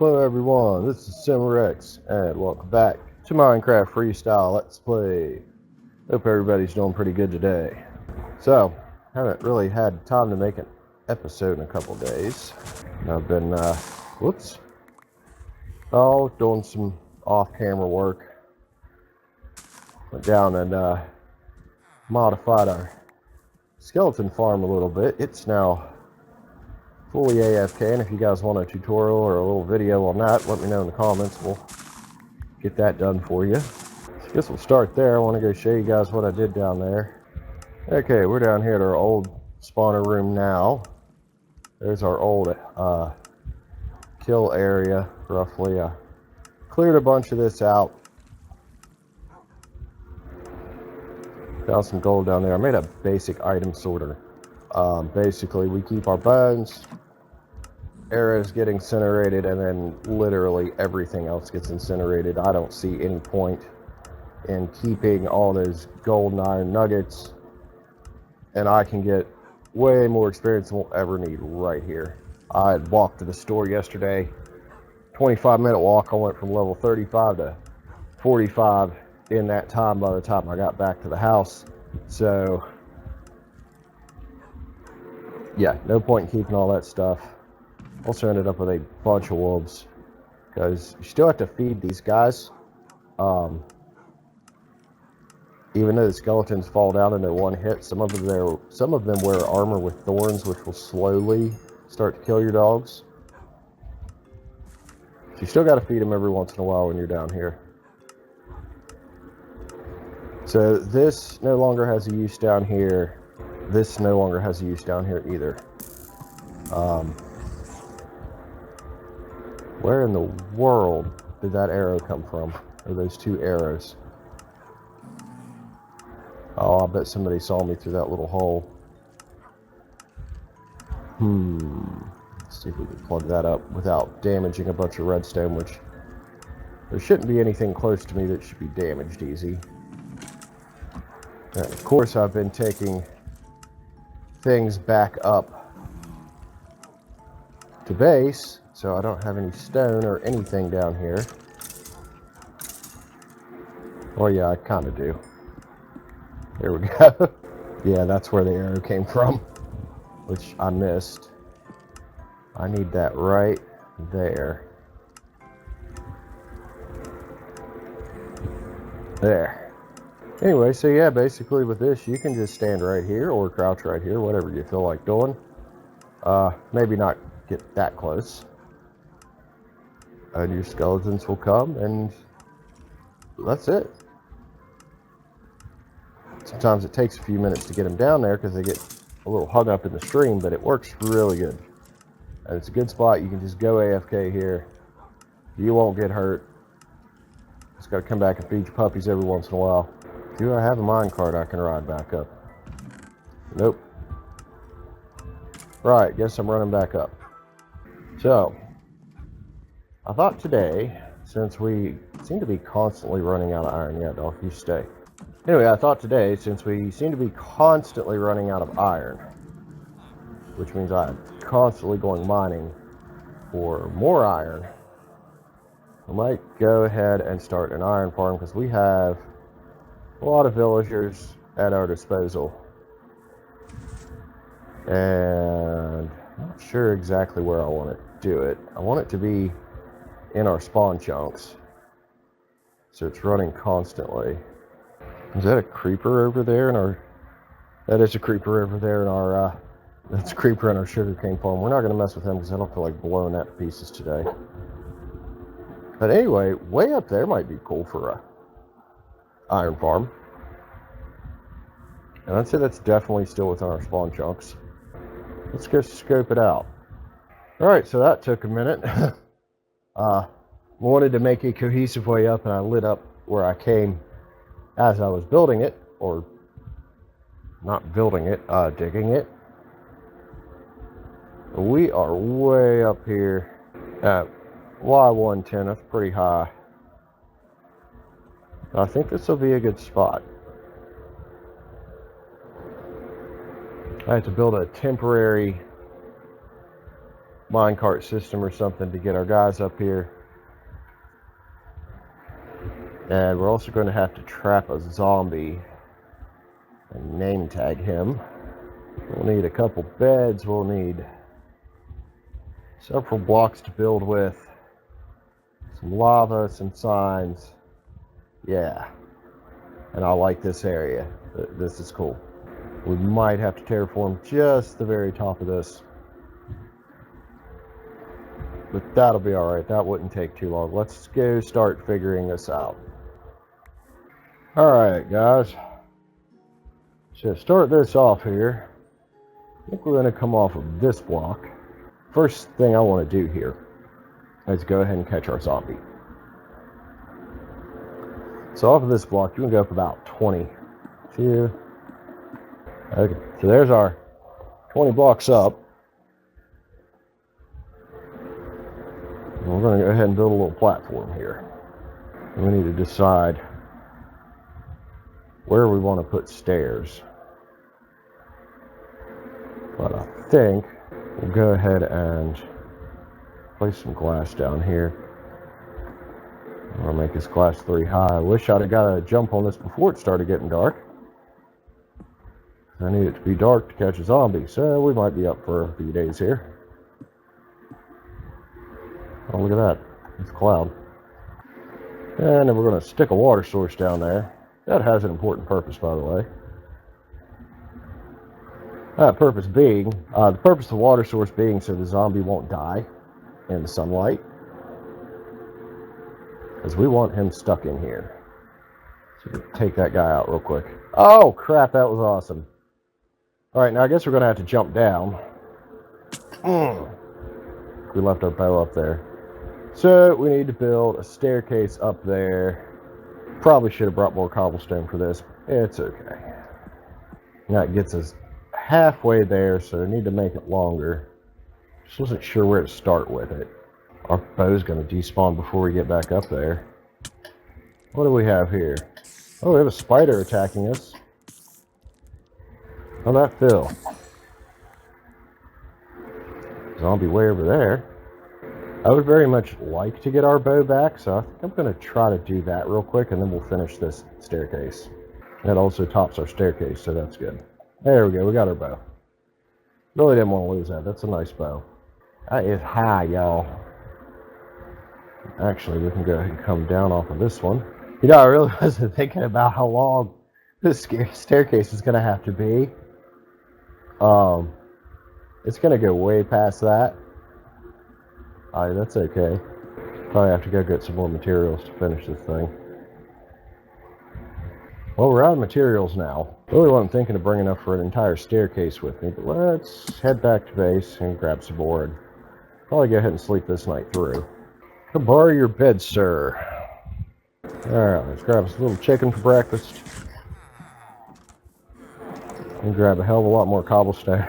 Hello everyone, this is SimRex, and welcome back to Minecraft Freestyle Let's Play. Hope everybody's doing pretty good today. So, haven't really had time to make an episode in a couple days. And I've been, doing some off-camera work. Went down and modified our skeleton farm a little bit. It's now fully AFK, and if you guys want a tutorial or a little video on that, let me know in the comments. We'll get that done for you. So I guess we'll start there. I want to go show you guys what I did down there. Okay, we're down here at our old spawner room now. There's our old kill area, roughly. I cleared a bunch of this out. Found some gold down there. I made a basic item sorter. Basically, we keep our bones, arrows get incinerated, and then literally everything else gets incinerated. I don't see any point in keeping all those gold and iron nuggets, and I can get way more experience than we'll ever need right here. I had walked to the store yesterday, 25-minute walk. I went from level 35 to 45 in that time by the time I got back to the house. So yeah, no point in keeping all that stuff. Also ended up with a bunch of wolves because you still have to feed these guys. Even though the skeletons fall down in their one hit, some of them wear armor with thorns, which will slowly start to kill your dogs. So you still got to feed them every once in a while when you're down here. So this no longer has a use down here. This no longer has a use down here either. Where in the world did that arrow come from? Or those two arrows? Oh, I bet somebody saw me through that little hole. Let's see if we can plug that up without damaging a bunch of redstone, which there shouldn't be anything close to me that should be damaged easy. And of course, I've been taking things back up to base, so I don't have any stone or anything down here. Well, yeah, I kind of do. There we go. Yeah, that's where the arrow came from, which I missed. I need that right there. There. Anyway, so yeah, basically with this, you can just stand right here or crouch right here, whatever you feel like doing. Maybe not get that close. And your skeletons will come, and that's it. Sometimes it takes a few minutes to get them down there because they get a little hung up in the stream, but it works really good. And it's a good spot. You can just go AFK here. You won't get hurt. Just got to come back and feed your puppies every once in a while. Do I have a minecart I can ride back up? Nope. Right, guess I'm running back up. So, I thought today, since we seem to be constantly running out of iron, yeah, Dolph, you stay. Anyway, I thought today, since we seem to be constantly running out of iron, which means I'm constantly going mining for more iron, I might go ahead and start an iron farm because we have a lot of villagers at our disposal. And I'm not sure exactly where I want to do it. I want it to be in our spawn chunks, so it's running constantly. Is that a creeper over there in our... That is a creeper over there in our, that's a creeper in our sugarcane farm. We're not going to mess with him because I don't feel like blowing that to pieces today. But anyway, way up there might be cool for a iron farm. And I'd say that's definitely still within our spawn chunks. Let's go scope it out. Alright, so that took a minute. Wanted to make a cohesive way up, and I lit up where I came as I was building it, or not building it, digging it. We are way up here at Y110. That's pretty high. I think this will be a good spot. I had to build a temporary minecart system or something to get our guys up here. And we're also going to have to trap a zombie and name tag him. We'll need a couple beds. We'll need several blocks to build with. Some lava, some signs. Yeah. And I like this area. This is cool. We might have to terraform just the very top of this. But that'll be alright. That wouldn't take too long. Let's go start figuring this out. Alright, guys. So start this off here. I think we're going to come off of this block. First thing I want to do here is go ahead and catch our zombie. So off of this block, you can go up about 22. Okay, so there's our 20 blocks up. And we're going to go ahead and build a little platform here. We need to decide where we want to put stairs. But I think we'll go ahead and place some glass down here. I'm going to make this glass 3 high. I wish I'd have got a jump on this before it started getting dark. I need it to be dark to catch a zombie, so we might be up for a few days here. Oh, look at that. It's a cloud. And then we're going to stick a water source down there. That has an important purpose, by the way. That purpose being, the purpose of the water source being so the zombie won't die in the sunlight. Because we want him stuck in here. So we'll take that guy out real quick. Oh, crap, that was awesome. Alright, now I guess we're going to have to jump down. We left our bow up there. So we need to build a staircase up there. Probably should have brought more cobblestone for this. It's okay. That gets us halfway there, so I need to make it longer. Just wasn't sure where to start with it. Our bow's going to despawn before we get back up there. What do we have here? Oh, we have a spider attacking us. How'd that feel? Zombie way over there. I would very much like to get our bow back, so I think I'm going to try to do that real quick, and then we'll finish this staircase. That also tops our staircase, so that's good. There we go, we got our bow. Really didn't want to lose that. That's a nice bow. That is high, y'all. Actually, we can go ahead and come down off of this one. You know, I really wasn't thinking about how long this staircase is going to have to be. It's going to go way past that. Alright, that's okay. Probably have to go get some more materials to finish this thing. Well, we're out of materials now. Really wasn't thinking of bringing enough for an entire staircase with me, but let's head back to base and grab some board. Probably go ahead and sleep this night through. Can borrow your bed, sir. Alright, let's grab us a little chicken for breakfast. And grab a hell of a lot more cobblestone.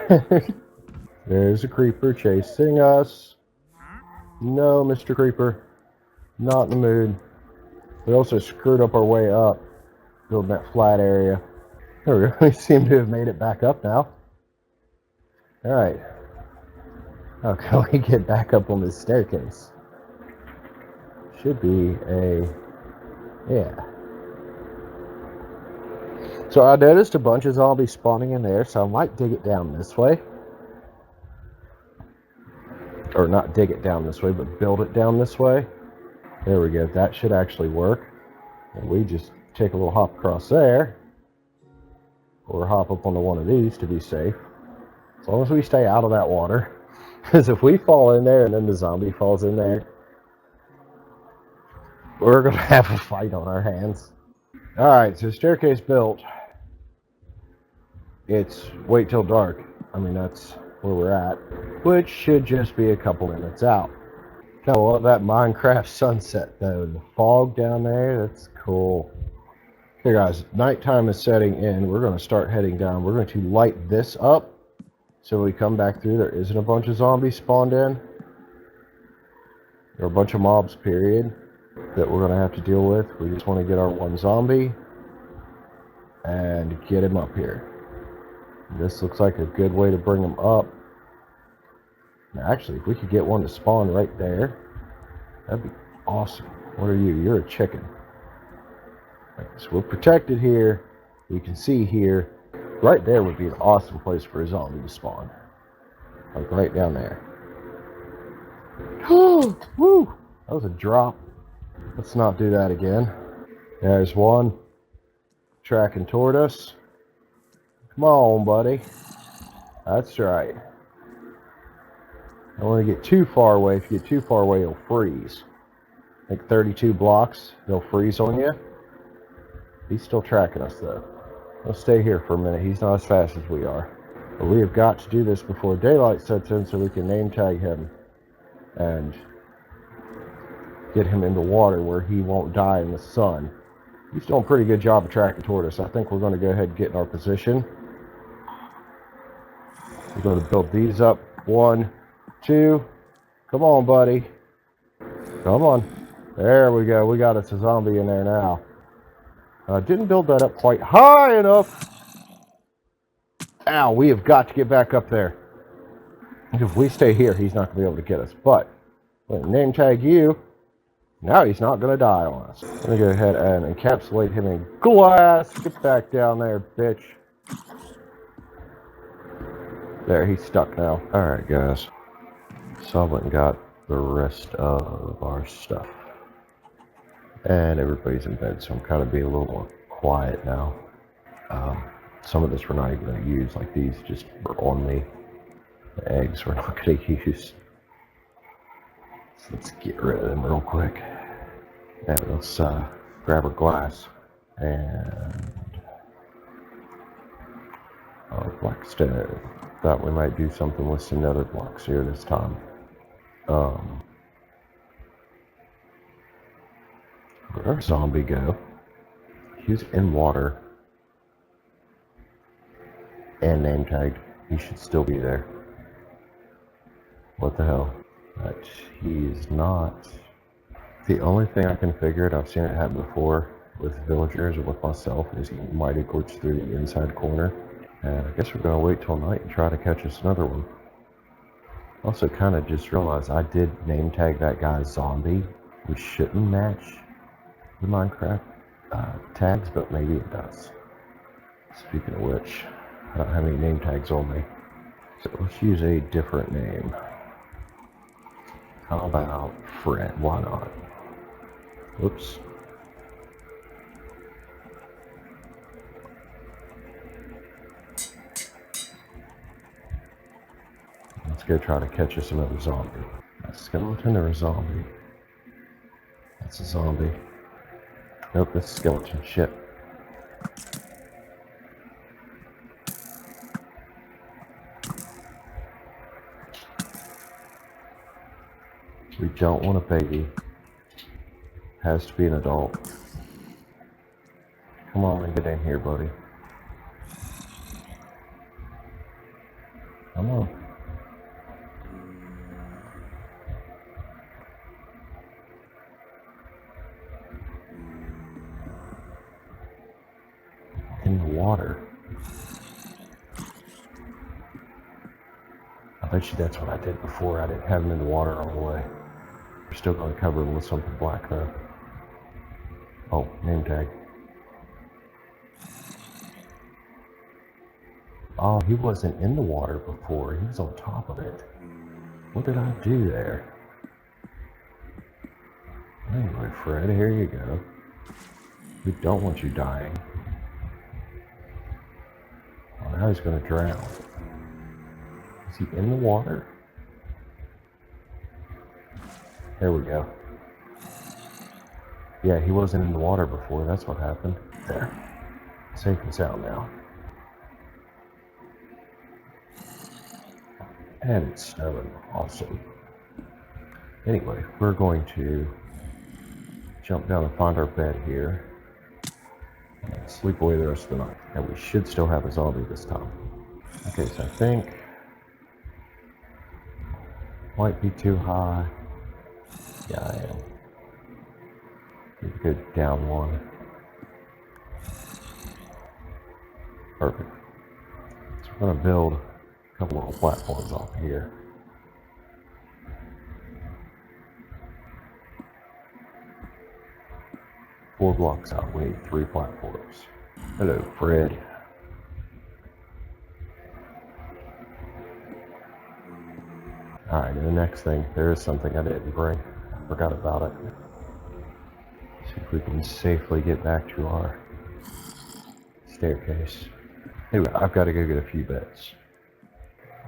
There's a creeper chasing us. No, Mr. Creeper. Not in the mood. We also screwed up our way up, building that flat area. There we go. We seem to have made it back up now. Alright. How can we get back up on this staircase? Should be a... yeah. So I noticed a bunch of zombies spawning in there, so I might dig it down this way. Or not dig it down this way, but build it down this way. There we go. That should actually work. And we just take a little hop across there. Or hop up onto one of these to be safe. As long as we stay out of that water. Because if we fall in there and then the zombie falls in there, we're going to have a fight on our hands. Alright, so staircase built. It's wait till dark. I mean, that's where we're at. Which should just be a couple minutes out. Kind of love that Minecraft sunset though. The fog down there, that's cool. Okay guys, nighttime is setting in. We're going to start heading down. We're going to light this up. So when we come back through, there isn't a bunch of zombies spawned in. There are a bunch of mobs, period, that we're going to have to deal with. We just want to get our one zombie and get him up here. This looks like a good way to bring him up. Actually, if we could get one to spawn right there, that'd be awesome. What are you? You're a chicken. Right, so we're protected here. We can see here. Right there would be an awesome place for a zombie to spawn. Like right down there. Woo! That was a drop. Let's not do that again. There's one. Tracking toward us. Come on, buddy. That's right. Don't want to get too far away. If you get too far away, he'll freeze. Like 32 blocks, he'll freeze on you. He's still tracking us though. Let's stay here for a minute. He's not as fast as we are. But we have got to do this before daylight sets in so we can name tag him and get him into water where he won't die in the sun. He's doing a pretty good job of tracking toward us. I think we're going to go ahead and get in our position. We're going to build these up. 1, 2. Come on, buddy. Come on. There we go. We got us a zombie in there now. Didn't build that up quite high enough. Ow, we have got to get back up there. If we stay here, he's not going to be able to get us. But, name tag you. Now he's not going to die on us. I'm going to go ahead and encapsulate him in glass. Get back down there, bitch. There, he's stuck now. Alright, guys. So I went and got the rest of our stuff. And everybody's in bed, so I'm kind of being a little more quiet now. Some of this we're not even going to use, like these just were on me. The eggs we're not going to use. So let's get rid of them real quick. And let's grab our glass and our blackstone. Thought we might do something with some nether blocks here this time. Where'd our zombie go? He was in water and name tagged. He should still be there. What the hell? But he is not. The only thing I can figure, and I've seen it happen before with villagers or with myself, is he might have glitched through the inside corner. And I guess we're going to wait till night and try to catch us another one. Also kind of just realized I did name tag that guy zombie, which shouldn't match the Minecraft tags, but maybe it does. Speaking of which, I don't have any name tags on me. So let's use a different name. How about Fred? Why not? Whoops. Let's go try to catch us another zombie. A skeleton or a zombie? That's a zombie. Nope, that's a skeleton. Shit. We don't want a baby. Has to be an adult. Come on and get in here, buddy. Come on. In the water. I bet you that's what I did before. I didn't have him in the water all the way. We're still going to cover him with something black though. Oh, name tag. Oh, he wasn't in the water before. He was on top of it. What did I do there? Anyway, Fred, here you go. We don't want you dying. Oh, now he's going to drown. Is he in the water? There we go. Yeah, he wasn't in the water before. That's what happened. There. Safe and sound now. And it's snowing. Awesome. Anyway, we're going to jump down and find our bed here. And sleep away the rest of the night. And we should still have a zombie this time. Okay, so I think... might be too high. Yeah, I am. Need to go down one. Perfect. So we're going to build a couple little platforms off here. 4 blocks out, we need 3 platforms. Hello, Fred. Alright, the next thing, there is something I didn't bring. I forgot about it. See if we can safely get back to our staircase. Anyway, I've got to go get a few beds.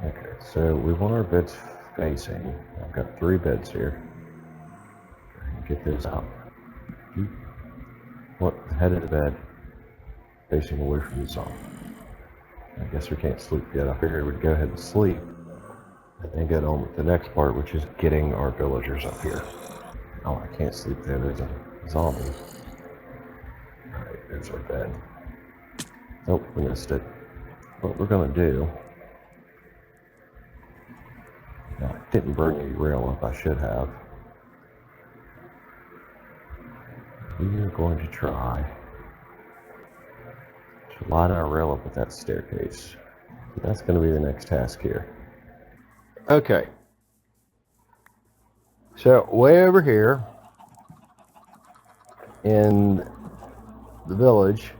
Okay, so we want our beds facing. I've got 3 beds here. Get those out. What? Head of the bed, facing away from the sun. I guess we can't sleep yet. I figured we'd go ahead and sleep, and then get on with the next part, which is getting our villagers up here. Oh, I can't sleep there. There's a zombie. Alright, there's our bed. Oh, we missed it. What we're gonna do... Now, I didn't bring any rail up. I should have. We are going to try to line our rail up with that staircase. So that's going to be the next task here. Okay. So way over here in the village,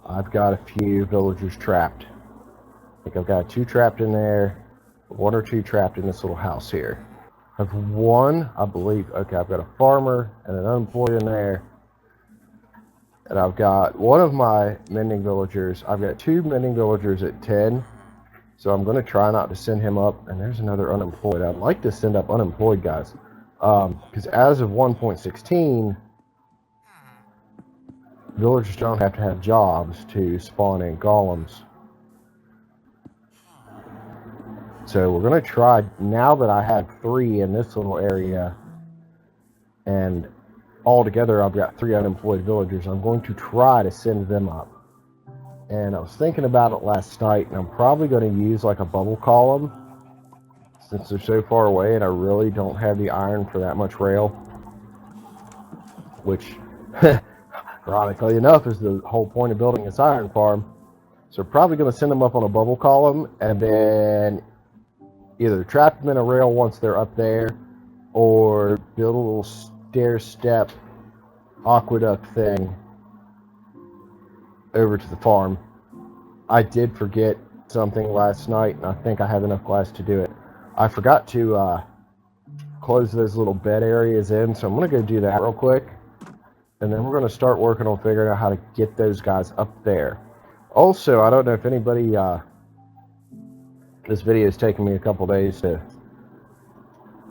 I've got a few villagers trapped. I think I've got 2 trapped in there, 1 or 2 trapped in this little house here. I've 1, I believe. Okay, I've got a farmer and an unemployed in there. And I've got 1 of my mending villagers. I've got 2 mending villagers at 10. So I'm going to try not to send him up. And there's another unemployed. I'd like to send up unemployed guys. Because as of 1.16, villagers don't have to have jobs to spawn in golems. So we're going to try, now that I have 3 in this little area, and altogether I've got 3 unemployed villagers, I'm going to try to send them up. And I was thinking about it last night, and I'm probably going to use like a bubble column, since they're so far away and I really don't have the iron for that much rail. Which, ironically enough, is the whole point of building this iron farm. So probably going to send them up on a bubble column, and then either trap them in a rail once they're up there, or build a little stair step aqueduct thing over to the farm. I did forget something last night, and I think I have enough glass to do it. I forgot to close those little bed areas in, so I'm going to go do that real quick, and then we're going to start working on figuring out how to get those guys up there. Also, I don't know if anybody, this video is taking me a couple days to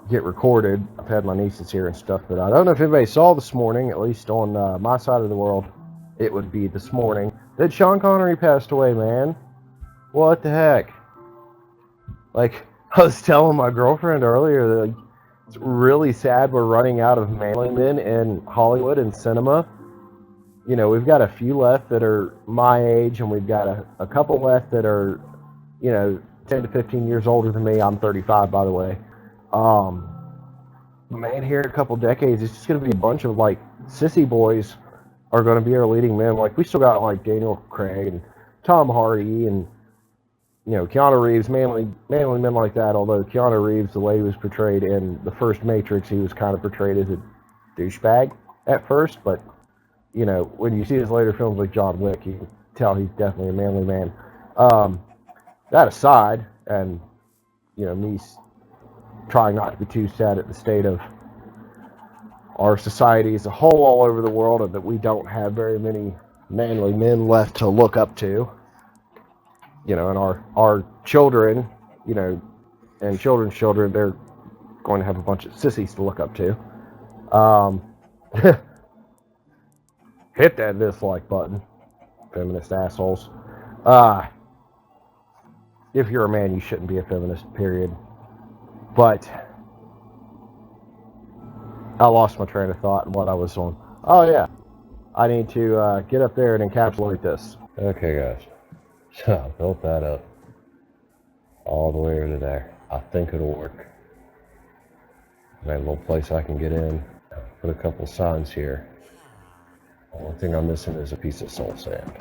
get recorded. I've had my nieces here and stuff, but I don't know if anybody saw this morning, at least on my side of the world, it would be this morning, that Sean Connery passed away, man. What the heck? Like, I was telling my girlfriend earlier that, like, it's really sad we're running out of manly men in Hollywood and cinema. You know, we've got a few left that are my age, and we've got a couple left that are, you know, 10 to 15 years older than me. I'm 35, by the way. Man, here in a couple decades, it's just going to be a bunch of, like, sissy boys are going to be our leading men. Like, we still got, like, Daniel Craig and Tom Hardy and, you know, Keanu Reeves, manly men like that. Although Keanu Reeves, the way he was portrayed in the first Matrix, he was kind of portrayed as a douchebag at first. But, you know, when you see his later films like John Wick, you can tell he's definitely a manly man. That aside, and, you know, me trying not to be too sad at the state of our society as a whole all over the world, and that we don't have very many manly men left to look up to. You know, and our children, you know, and children's children, they're going to have a bunch of sissies to look up to. Hit that dislike button, feminist assholes. If you're a man, you shouldn't be a feminist, period. But I lost my train of thought and what I was on. Oh yeah, I need to get up there and encapsulate this. Okay, guys. So I built that up all the way over there. I think it'll work. Got a little place I can get in. Put a couple signs here. The only thing I'm missing is a piece of soul sand.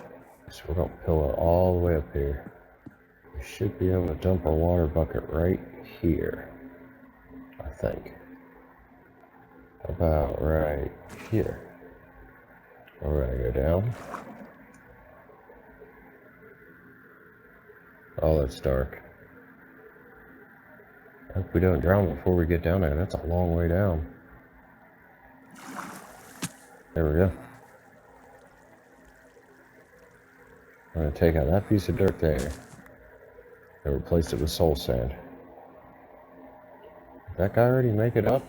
So we're going to pillar all the way up here. We should be able to dump our water bucket right here, I think. About right here. We're gonna go down. Oh, that's dark. I hope we don't drown before we get down there. That's a long way down. There we go. I'm gonna take out that piece of dirt there and replace it with soul sand. Did that guy already make it up?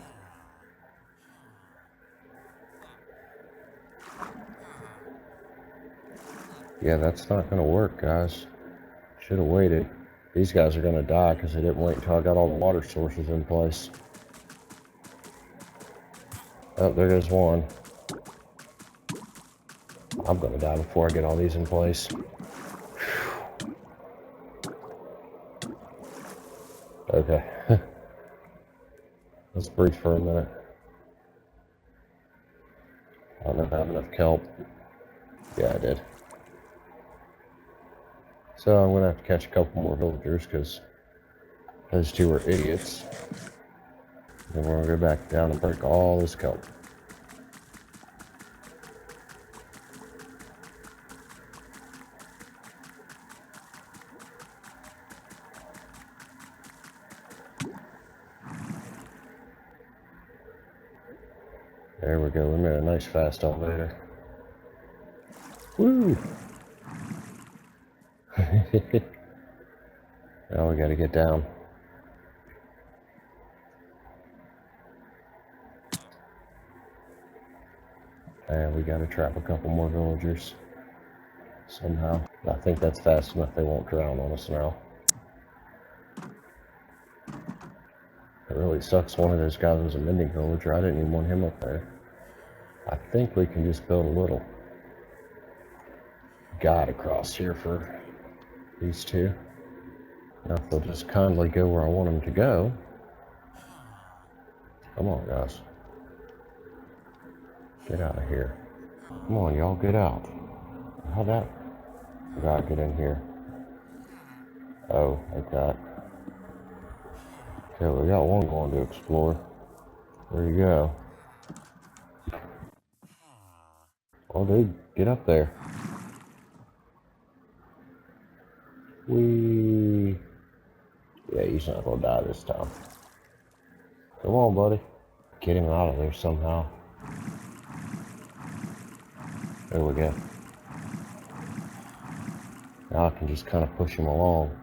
Yeah, that's not gonna work, guys. Should have waited. These guys are gonna die because they didn't wait until I got all the water sources in place. Oh, there goes one. I'm gonna die before I get all these in place. Okay. Let's breathe for a minute. I don't know if I have enough kelp. Yeah, I did. So I'm gonna have to catch a couple more villagers because those two are idiots. Then we're gonna go back down and break all this kelp. There we go. We made a nice fast elevator. Woo! Now we gotta get down. And we gotta trap a couple more villagers. Somehow. I think that's fast enough. They won't drown on us now. It really sucks. One of those guys was a mending villager. I didn't even want him up there. I think we can just build a little guide across here for these two. Now if they'll just kindly go where I want them to go. Come on, guys. Get out of here. Come on, y'all, get out. How'd that guy get in here? Oh, okay. Okay, we got one going to explore. There you go. Oh, dude, get up there. Whee! Yeah, he's not gonna die this time. Come on, buddy. Get him out of there somehow. There we go. Now I can just kind of push him along.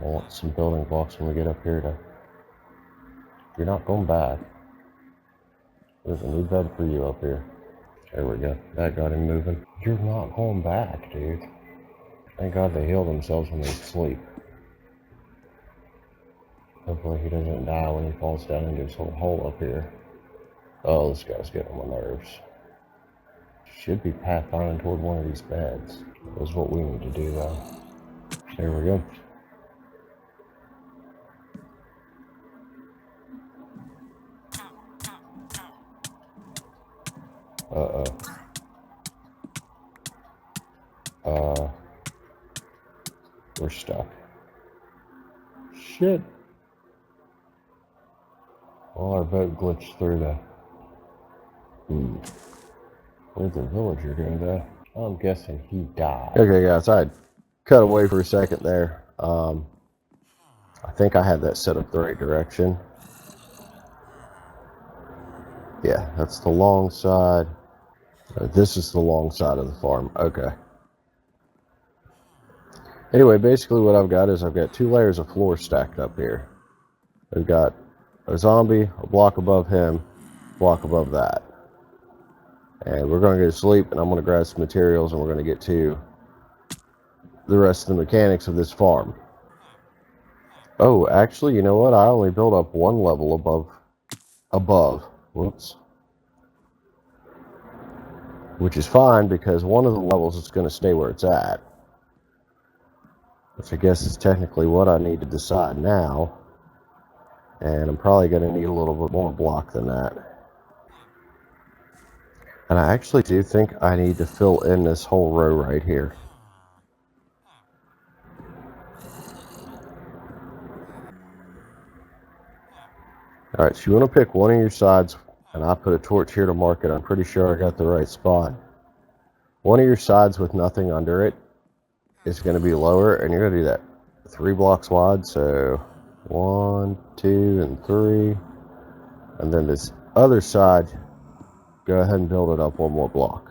I want some building blocks when we get up here to... You're not going back. There's a new bed for you up here. There we go. That got him moving. You're not going back, dude. Thank God they heal themselves when they sleep. Hopefully he doesn't die when he falls down into this little hole up here. Oh, this guy's getting on my nerves. Should be pathfinding toward one of these beds. That's what we need to do, though. There we go. We're stuck. Shit. Well, our boat glitched through the... Where'd the villager go? I'm guessing he died. Okay, guys, I cut away for a second there. I think I had that set up the right direction. Yeah, that's the long side. This is the long side of the farm. Okay. Anyway, basically what I've got is I've got 2 layers of floor stacked up here. We've got a zombie, a block above him, a block above that. And we're going to go to sleep, and I'm going to grab some materials, and we're going to get to the rest of the mechanics of this farm. Oh, actually, you know what? I only built up 1 level above. Whoops. Which is fine, because one of the levels is going to stay where it's at. Which I guess is technically what I need to decide now. And I'm probably going to need a little bit more block than that. And I actually do think I need to fill in this whole row right here. Alright, so you want to pick one of your sides And I put a torch here to mark it. I'm pretty sure I got the right spot. One of your sides with nothing under it is going to be lower, and you're going to do that 3 blocks wide. So 1, 2, and 3. And then this other side, go ahead and build it up 1 more block.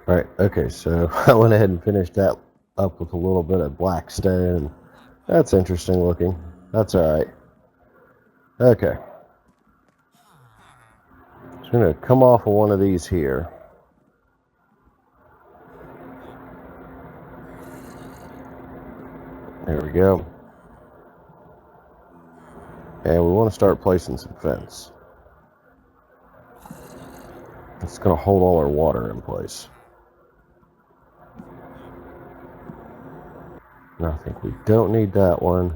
Alright, okay, so I went ahead and finished that up with a little bit of black stone. That's interesting looking. That's alright. Okay. So I'm going to come off of one of these here. There we go. And we want to start placing some fence. It's going to hold all our water in place. And I think we don't need that one.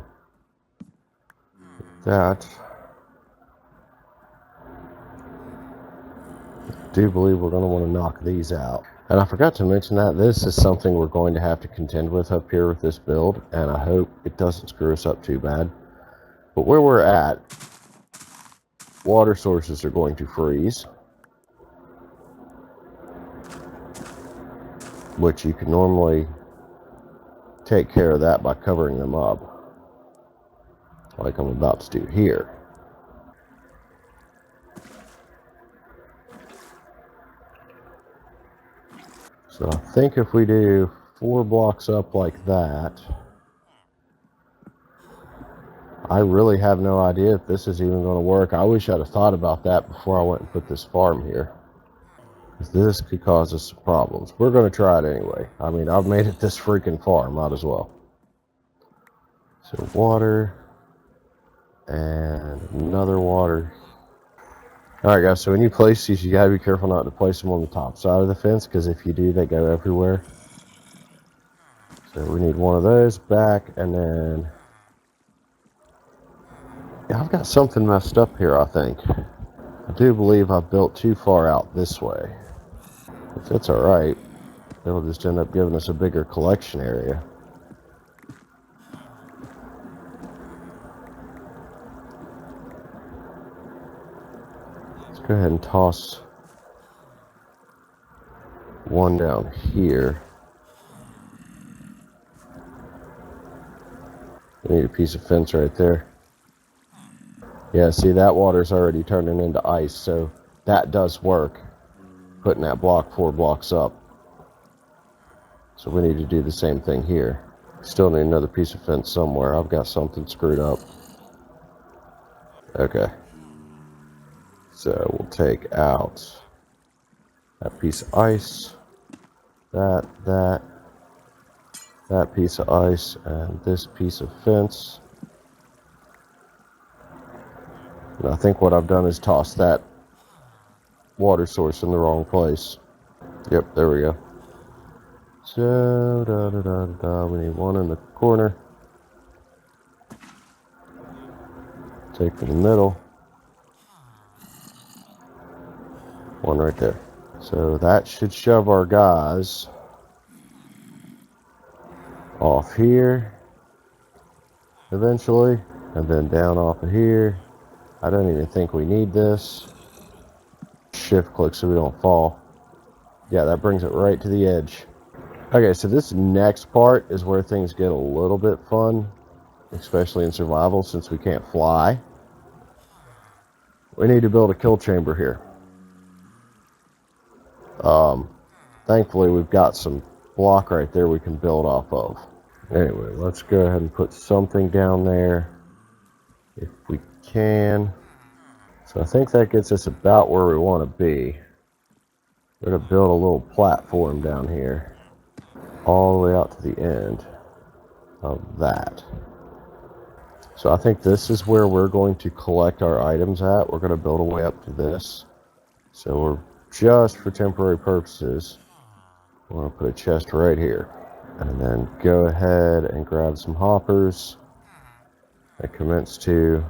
That. I do believe we're going to want to knock these out. And I forgot to mention that this is something we're going to have to contend with up here with this build, and I hope it doesn't screw us up too bad. But where we're at, water sources are going to freeze, which you can normally take care of that by covering them up, like I'm about to do here. So I think if we do 4 blocks up like that, I really have no idea if this is even going to work. I wish I'd have thought about that before I went and put this farm here. This could cause us some problems. We're going to try it anyway. I mean, I've made it this freaking far. Might as well. So water. And another water. Alright guys, so when you place these, you got to be careful not to place them on the top side of the fence, because if you do, they go everywhere. So we need one of those back, and then... yeah, I've got something messed up here, I think. I do believe I've built too far out this way. If that's alright, it'll just end up giving us a bigger collection area. Let's go ahead and toss one down here. We need a piece of fence right there. Yeah, see, that water's already turning into ice, so that does work. Putting that block 4 blocks up. So we need to do the same thing here. Still need another piece of fence somewhere. I've got something screwed up. Okay. So we'll take out that piece of ice, that piece of ice, and this piece of fence. And I think what I've done is toss that water source in the wrong place. Yep, there we go. So, we need one in the corner. Take from the middle. One right there. So that should shove our guys off here eventually, and then down off of here. I don't even think we need this. Shift click so we don't fall. Yeah, that brings it right to the edge. Okay, so this next part is where things get a little bit fun, especially in survival since we can't fly. We need to build a kill chamber here. Thankfully we've got some block right there we can build off of. Anyway, let's go ahead and put something down there if we can. So I think that gets us about where we want to be. We're going to build a little platform down here all the way out to the end of that. So I think this is where we're going to collect our items at. We're going to build a way up to this. So we're just for temporary purposes, we're going to put a chest right here. And then go ahead and grab some hoppers and commence to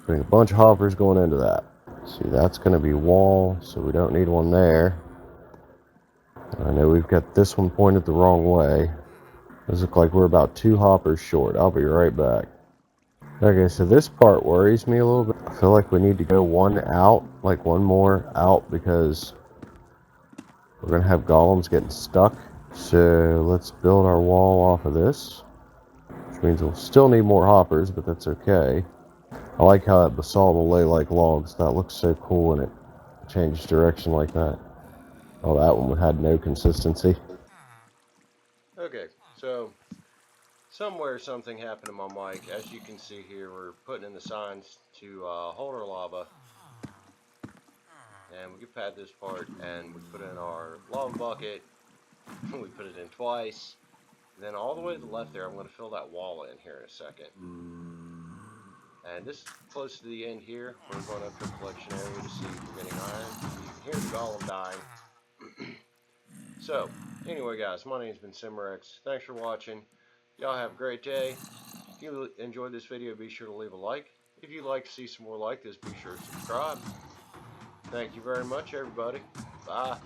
putting a bunch of hoppers going into that. See, that's going to be wall, so we don't need one there. I know we've got this one pointed the wrong way. Does look like we're about 2 hoppers short. I'll be right back. Okay, so this part worries me a little bit. I feel like we need to go one out, like one more out, because we're gonna have golems getting stuck. So let's build our wall off of this, which means we'll still need more hoppers, but that's okay. I like how that basalt will lay like logs. That looks so cool when it changed direction like that. Oh, that one had no consistency. Okay, so somewhere something happened to my mic. As you can see here, we're putting in the signs to hold our lava. And we get past this part, and we put in our lava bucket. We put it in twice. And then all the way to the left there, I'm going to fill that wall in here in a second. And this is close to the end here. We're going up to a collection area to see if we're getting iron. You can hear the golem dying. So, anyway guys, my name's been Simrex. Thanks for watching. Y'all have a great day. If you enjoyed this video, be sure to leave a like. If you'd like to see some more like this, be sure to subscribe. Thank you very much, everybody. Bye.